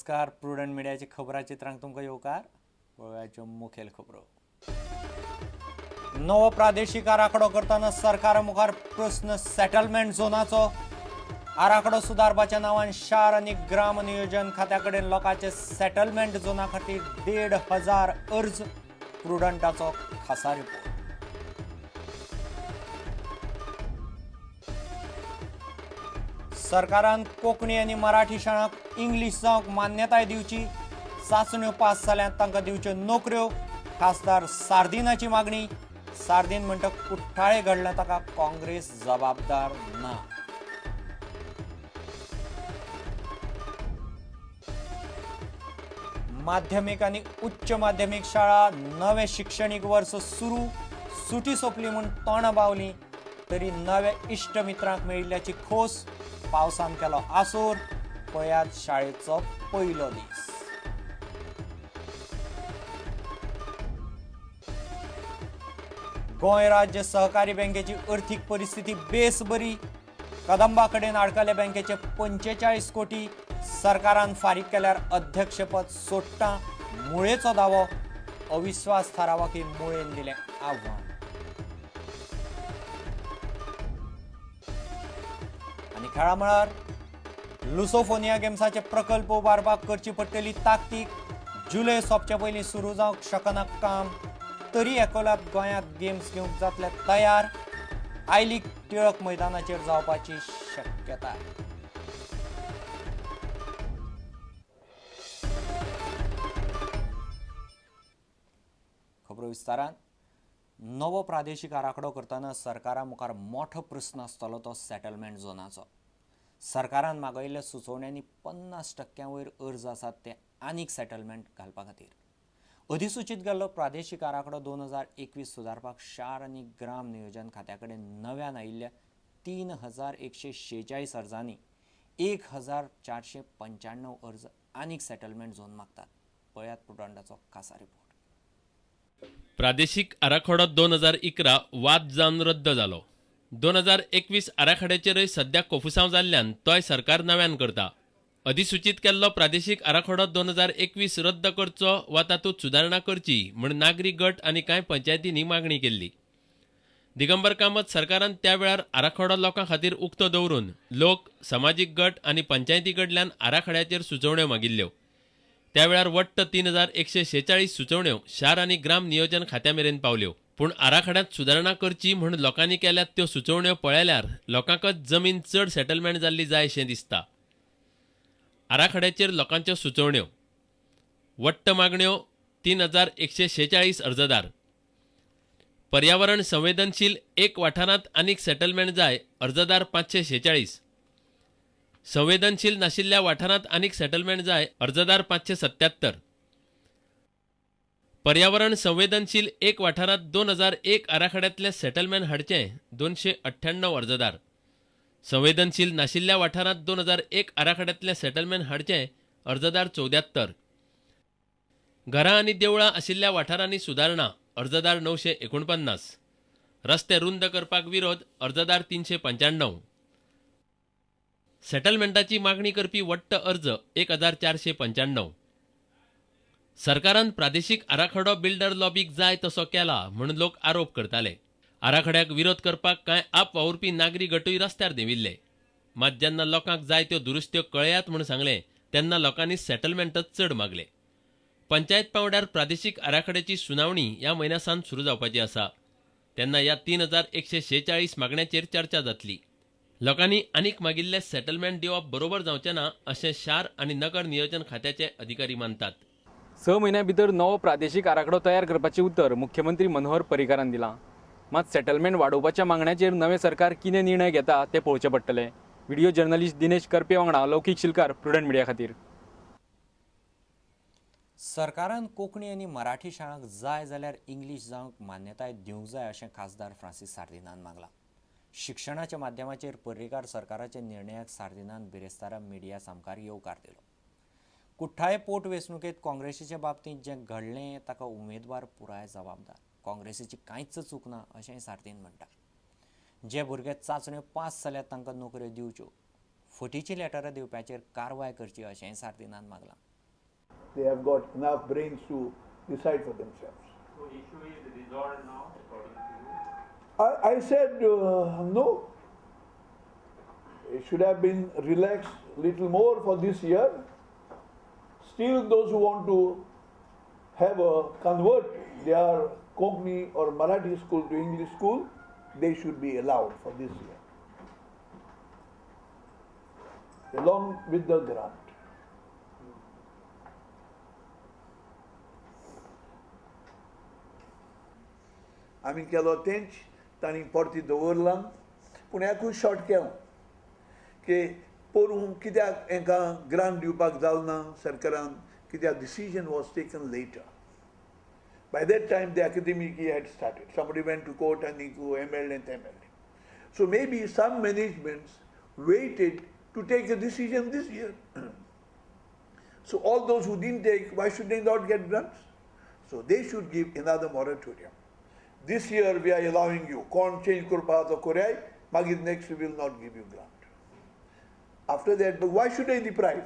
नमस्कार. प्रुडंट मिडियाची खबराचित्रांक तुमकां येवकार. गोव्याच्यो मुखेल खबरो. नवो प्रादेशीक आराखडो करतना सरकारा मुखार प्रश्न सेटलमेंट झोनाचो. आराखडो सुदारपाच्या नांवान शार आनी ग्राम नियोजन खात्या कडेन लोकांचे सेटलमेंट झोना खातीर 1,500 अर्ज. प्रुडंटाचो खासा रिपोर्ट. सरकारान कोंकणी आनी मराठी शाळांक इंग्लीश जावंक मान्यताय दिवची. चांचण्यो पास जाल्यांत तांकां दिवच्यो नोकऱ्यो. खासदार सार्दिनाची मागणी. सार्दीन म्हणटा कुठ्ठाळे घडला ताका काँग्रेस जबाबदार ना. माध्यमीक आनी उच्च माध्यमीक शाळा नवे शिक्षणीक वर्स सुरू. सुटी सोंपली म्हूण तोंडां बावलीं तरी नव्या इश्ट मित्रांक मेळिल्ल्याची खोस. पावसान केलो आसोर. पळयात शाळेचो पयलो दीस. गोंय राज्य सहकारी बँकेची अर्थीक परिस्थिती बेस बरी. कदंबा कडेन आडकले बँकेचे 45 कोटी. सरकारान फारीक केल्यार अध्यक्षपद सोडटा. मुळेचो दावो. अविश्वास थारावाकी मुळेन दिलें आव्हान. आनी खेळा मळार लुसोफोनिया गेम्साचे प्रकल्प उबारपाक करची पडटली ताकतीक. जुलय सोंपचे पयलीं सुरू जावंक शकना काम. तरी एकोल्यात गोंयांत गेम्स घेवंक जातले तयार. आय लीग टिळक मैदानाचेर जावपाची शक्यताय. खबरो विस्तारान. नवो प्रादेशीक आराखडो करतना सरकारा मुखार मोठो प्रस्न आसतलो तो सेटलमेंट झोनाचो. सरकारान मागयल्ल्या सुचोवण्यांनी 50% वयर अर्ज आसात ते आनीक सेटलमेंट घालपा खातीर. अधिसुचीत केल्लो प्रादेशीक आराखडो 2021 सुदारपाक शार आनी ग्राम नियोजन खात्या कडेन नव्यान आयिल्ल्या 3,146 अर्जांनी 1,495 अर्ज आनीक सेटलमेंट झोन मागतात. पळयात प्रुडंटाचो खासा रिपोर्ट. प्रादेशीक आराखडो 2011 वाद जावन रद्द जालो. 2021 आराखड्याचेरय सध्या कोफुसांव जाल्ल्यान तोय सरकार नव्यान करता. अधिसुचीत केल्लो प्रादेशीक आराखडो 2021 रद्द करचो वा तातूंत सुदारणा करची म्हूण नागरीक गट आनी कांय पंचायतींनी मागणी केल्ली. दिगंबर कामत सरकारान त्या वेळार आराखडो लोकां खातीर उक्तो दवरून लोक, समाजीक गट आनी पंचायती कडल्यान आराखड्याचेर सुचोवण्यो मागिल्ल्यो. त्या वेळार वट्ट 3,146 सुचोवण्यो शार आनी ग्राम नियोजन खात्या मेरेन पावल्यो. पूण आराखड्यांत सुदारणा करची म्हूण लोकांनी केल्यात त्यो सुचोवण्यो पळयल्यार लोकांकच जमीन चड सेटलमेंट जाल्ली जाय अशें दिसता. आराखड्याचेर लोकांच्यो सुचोवण्यो. वट्ट मागण्यो 3,146 अर्जदार. पर्यावरण संवेदनशील एक वाठारांत आनीक सेटलमेंट जाय अर्जदार 546. संवेदनशील नाशिल्ल्या वाठारांत आनीक सेटलमेंट जाय अर्जदार 577. पर्यावरण संवेदनशील एक वाठारांत 2001 आराखड्यांतले सेटलमेंट हाडचे 298 अर्जदार. संवेदनशील नाशिल्ल्या वाठारांत 2001 आराखड्यांतले सेटलमेंट हाडचे अर्जदार 74. घरां आनी देवळां आशिल्ल्या वाठारांनी सुदारणा अर्जदार 949. रस्ते रुंद करपाक विरोध अर्जदार 395. सेटलमेंटाची मागणी करपी वट्ट अर्ज 1,495. सरकारान प्रादेशीक आराखडो बिल्डर लॉबीक जाय तसो केला म्हणून लोक आरोप करताले. आराखड्याक विरोध करपाक कांय आप वावुरपी नागरी गटूय रस्त्यार देंविल्ले. मात जेन्ना लोकांक जाय त्यो दुरुस्त्यो कळयात म्हूण सांगले तेन्ना लोकांनी सेटलमेंटच चड मागले. पंचायत पांवड्यार प्रादेशीक आराखड्याची सुनावणी ह्या म्हयन्या सावन सुरू जावपाची आसा. तेन्ना ह्या 3,146 मागण्यांचेर चर्चा जातली. लोकांनी आनीक मागिल्ले सेटलमेंट दिवप बरोबर जावचें ना अशें शार आनी नगर नियोजन खात्याचे अधिकारी मानतात. 6 म्हयन्या भितर नवो प्रादेशीक आराखडो तयार करपाचें उतर मुख्यमंत्री मनोहर पर्रीकारान दिलां. मात सेटलमेंट वाडोवपाच्या मागण्यांचेर नवें सरकार कितें निर्णय घेता तें पळोवचें पडटलें. व्हिडिओ जर्नलिस्ट दिनेश करपे वांगडा लौकीक शिलकार, प्रुडंट मिडिया खातीर. सरकारान कोंकणी आनी मराठी शाळांक जाय जाल्यार इंग्लीश जावंक मान्यताय दिवंक जाय अशें खासदार फ्रांसीस सार्दिनान मागलां. शिक्षणाच्या माध्यमाचेर पर्रीकार सरकाराच्या निर्णयाक सार्दिनान बिरेस्तारा मिडिया सामकार येवकार दिलो. कुठ्ठाळे पोटवेंचणुकेंत काँग्रेसीचे बाबतींत जें घडलें ताका उमेदवार पुराय जबाबदार. काँग्रेसीची कांयच चूक ना अशेंय सार्दीन म्हणटा. जे भुरगे चांचण्यो पास जाल्यात तांकां नोकऱ्यो दिवच्यो. फटीची लेटरां दिवप्याचेर कारवाय करची अशेंय सार्दिनान मागलां. They have got enough brains to decide for themselves. So issue is resolved now, according to you? I said no. It should have been relaxed little more for this year. Still, those who want to have a convert their Konkani or Marathi school to English school, they should be allowed for this year, along with the grant. आमी केलो तेंच तांणी परती दवरलां पूण एकूच short केलां की पोरूं कित्याक हांकां ग्रांट दिवपाक जालें ना सरकारान कित्याक decision was taken later. By that time the academic year had started. Somebody went to court and he go MLA and MLA. So maybe some managements waited to take a decision this year. So all those who didn't take, why should they not get grants? So they should give another moratorium. This year we are allowing you. Corn change kurpa to Korea, magid next we will not give you grant. After that, but why should I deprive?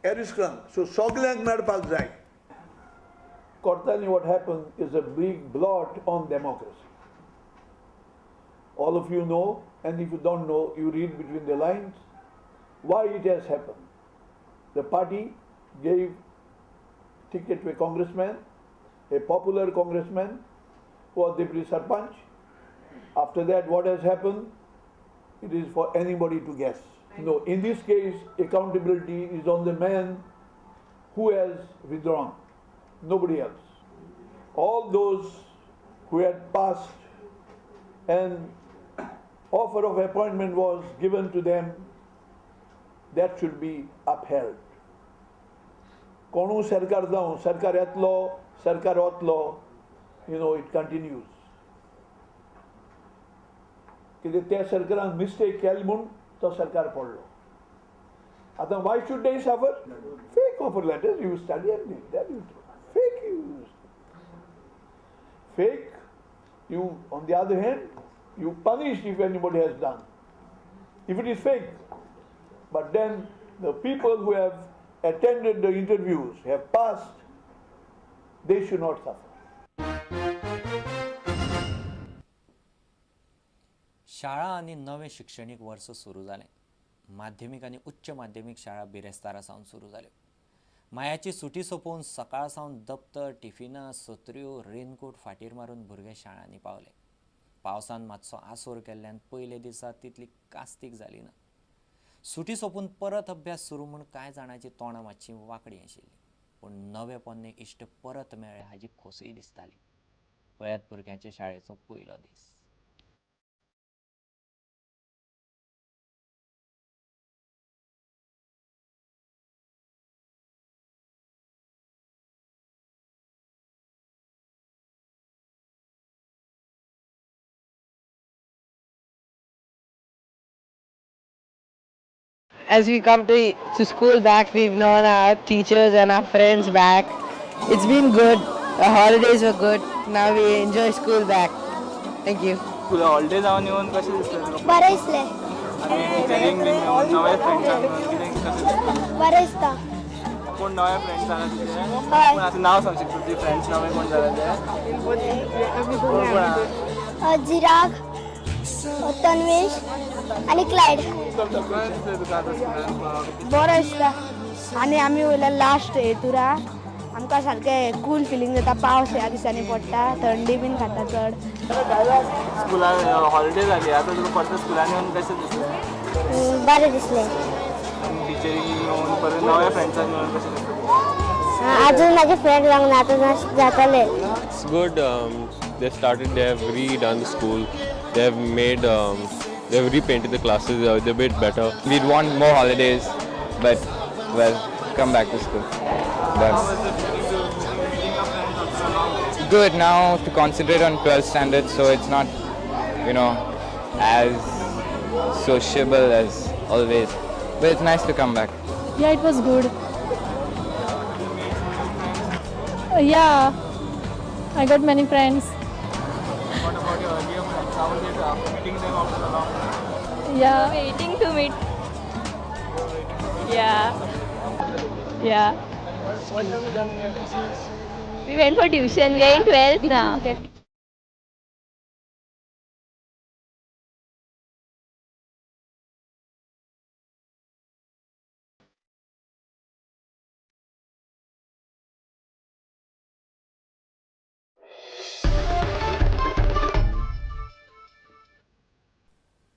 Eriskan. So soglang madpak zai. Kortani, what happened is a big blot on democracy. All of you know, and if you don't know, you read between the lines why it has happened. The party gave ticket to a congressman, a popular congressman, who was deputy sarpanch. After that, what has happened? It is for anybody to guess. No, in this case, accountability is on the man who has withdrawn. Nobody else. All those who had passed and offer of appointment was given to them, that should be upheld. कोणू सरकार जावं, सरकार येतलो, सरकार वतलो, it continues. कित्याक त्या सरकारान mistake केली म्हूण तो सरकार पडलो. आतां why should they suffer? Fake offer letters you study and that you fake you. Fake, you on the other hand, you punish if anybody has done. If it is fake. But then the people who have attended the interviews, have passed, they should not suffer. शाळा आणि नवे शैक्षणिक वर्ष सुरू झाले. माध्यमिक आणि उच्च माध्यमिक शाळा बिरेस्तारा सावन सुरू जाल्यो. मायाची सुटी सोंपोवन सकाळ सावन दप्तर, टिफिनां, सत्र्यो, रेनकोट फाटीर मारून भुरगे शाळांनी पावले. पावसान मातसो आसोर केल्ल्यान पयले दिसा तितली कास्तीक जाली ना. सुटी सोंपून परत अभ्यास सुरू म्हूण कांय जाणांची तोंडां मातशीं वांकडी आशिल्लीं. पूण नवे पोन्ने इश्ट परत मेळ्ळे हाजी खोसय दिसताली. पळयात भुरग्यांच्या शाळेचो पयलो दीस. As we come to school back, we've known our teachers and our friends back. It's been good. The holidays were good. Now we enjoy school back. Thank you. तुला हॉलिडे जाऊन येऊन कसे दिसले तुला? बरें दिसलें. आणि टिचरींक बीन येऊन नवे फ्रेंड्स कितें कशें दिसता? बरें दिसता. कोण नवे फ्रेंड्स जाला तुजे? हय. पण आतां नांव सांगशीत तुजी फ्रेंड्स नवे कोण जाला ते? कोण कोण? जिराग, तन्वेश आनी क्लायड. कशें दिसलें तुका आतां स्कुलान? बरें दिसता. आनी आमी वयल्या लास्ट हेतुरा आमकां सारकें कूल फिलींग जाता. पावस ह्या दिसांनी पडटा, थंडी बीन खाता चड. स्कुलान हॉलिडे जाली आतां तुका परत स्कुलान येऊन कशें दिसलें? बरें दिसलें. टिचरींक येऊन परत नव्या फ्रेंड्सांक मेळून कशें दिसलें? अजून म्हाजे फ्रेंड जावंक ना, जातले. It's good. They have redone the school. They have repainted the classes a bit better. We'd want more holidays, but well, come back to school. How was it meeting your friends after a long time? Good now to concentrate on 12th standards, so it's not, as sociable as always. But it's nice to come back. Yeah, it was good. Yeah, I got many friends. What about your earlier friends? How was it after meeting them after a long time? Yeah, waiting to meet. Yeah. Yeah. We went for tuition. We are in 12th now.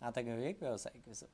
आता घेऊ एक व्यावसायिक विसर.